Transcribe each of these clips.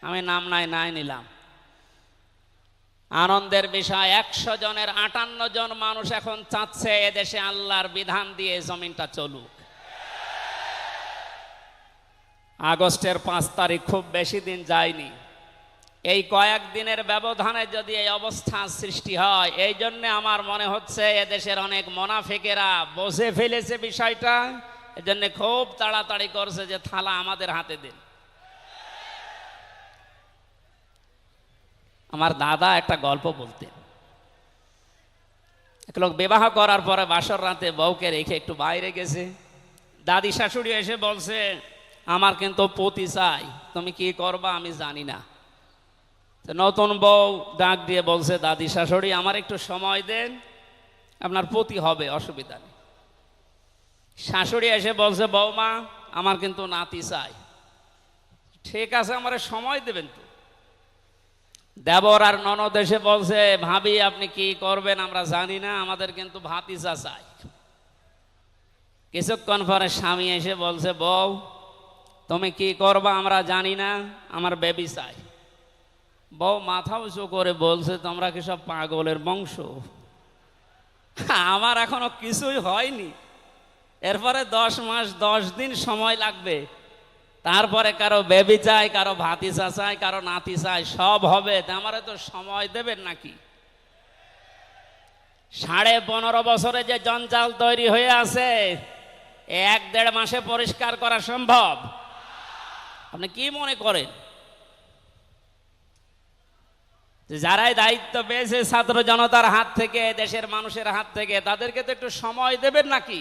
আমি নাম নাই নিলাম। আনন্দের বিষয় 100 জনের 58 জন মানুষ এখন চাচ্ছে এদেশে আল্লাহর বিধান দিয়ে জমিনটা চলুক। আগস্টের 5 তারিখ খুব বেশি দিন যায়নি। এই কয়েক দিনের ব্যবধানে যদি এই অবস্থা সৃষ্টি হয়, এই জন্য আমার মনে হচ্ছে এদেশের অনেক মুনাফিকেরা বুঝে ফেলেছে বিষয়টা, এজন্য খুব তাড়াতাড়ি করছে যে থালা আমাদের হাতে দিন। আমার দাদা একটা গল্প বলতেন। এক লোক বিবাহ করার পরে বাসর রাতে বউকে রেখে একটু বাইরে গেছে। দাদি শাশুড়ি এসে বলছে, আমার কিন্তু পতি চাই, তুমি কি করবা আমি জানি না। নতুন বউ ডাক দিয়ে বলছে, দাদি শাশুড়ি আমার একটু সময় দেন, আপনার পতি হবে, অসুবিধা নেই। শাশুড়ি এসে বলছে, বৌমা আমার কিন্তু নাতি চাই। ঠিক আছে, আমার সময় দেবেন তো। দেবর আর ননদ এসে বলছে, ভাবি আপনি কি করবেন আমরা জানি না, আমাদের কিন্তু ভাতিজা চাই। কিছুক্ষণ পরে স্বামী এসে বলছে, বউ তুমি কি করবা আমরা জানি না, আমার বেবি চাই। বউ মাথা উঁচু করে বলছে, তোমরা কি সব পাগলের বংশ? আমার এখনো কিছুই হয়নি, এরপরে 10 মাস 10 দিন সময় লাগবে, তারপরে কারো বেবি চাই, কারো ভাতিজা চাই, কারো নাতি চাই, সব হবে। আমারে তো সময় দেবেন নাকি? 15.5 বছরে যে জঞ্জাল তৈরি হয়ে আছে, 1-1.5 মাসে পরিষ্কার করা সম্ভব? আপনি কি মনে করেন? যারাই দায়িত্ব পেয়েছে ছাত্র জনতার হাত থেকে, দেশের মানুষের হাত থেকে, তাদেরকে তো একটু সময় দেবেন নাকি?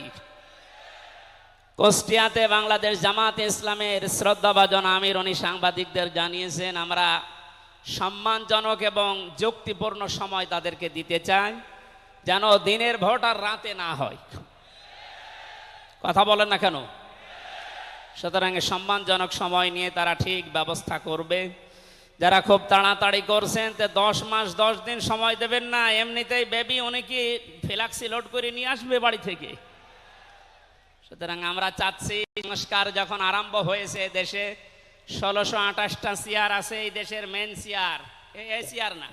কুষ্টিয়াতে বাংলাদেশ জামাতে ইসলামের শ্রদ্ধাভাজন আমির উনি সাংবাদিকদের জানিয়েছেন, আমরা সম্মানজনক এবং যুক্তিপূর্ণ সময় তাদেরকে দিতে চাই, যেন দিনের ভোট আর রাতে না হয়। কথা বলেন না কেন? সুতরাং সম্মানজনক সময় নিয়ে তারা ঠিক ব্যবস্থা করবে। যারা খুব তাড়াতাড়ি করছেন, 10 মাস 10 দিন সময় দেবেন না, এমনিতেই বেবি উনি কি ফ্ল্যাক্সি লোড করে নিয়ে আসবে বাড়ি থেকে। সুতরাং আমরা চাচ্ছি, সংস্কার যখন আরম্ভ হয়েছে দেশে, 1628টা চেয়ার আছে এই দেশের মেন চেয়ার, এই চেয়ার না,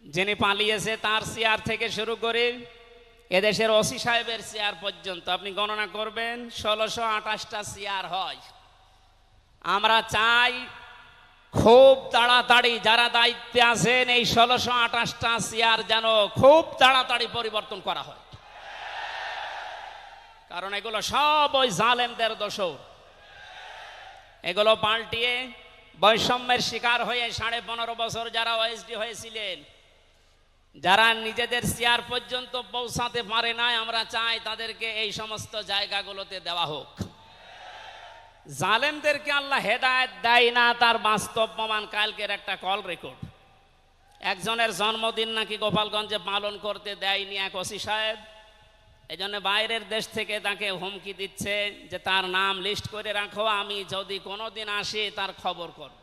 যিনি পালিয়েছে তার চেয়ার থেকে শুরু করে এদেশের ওসি সাহেবের চেয়ার পর্যন্ত আপনি গণনা করবেন, 1628টা চেয়ার হয়। আমরা চাই খুব তাড়াতাড়ি যারা দায়িত্বে আছেন এই 1628টা চেয়ার যেন খুব তাড়াতাড়ি পরিবর্তন করা হয়, কারণ এগুলো সব ওই জালেমদের দোষর। এগুলো পাল্টিয়ে বৈষম্যের শিকার হয়ে 15.5 বছর যারা ওএসডি হয়েছিলেন, যারা নিজেদের চেয়ার পর্যন্ত পৌঁছাতে পারে নাই, আমরা চাই তাদেরকে এই সমস্ত জায়গাগুলোতে দেওয়া হোক। জালেমদেরকে আল্লাহ হেদায়েত দেয় না, তার বাস্তব প্রমাণ কালকের একটা কল রেকর্ড। একজনের জন্মদিন নাকি গোপালগঞ্জে পালন করতে দেয়নি এক ওসি সাহেব, এই জন্য বাইরের দেশ থেকে তাকে হুমকি দিচ্ছে যে তার নাম লিস্ট করে রাখো, আমি যদি কোনোদিন আসি তার খবর করব।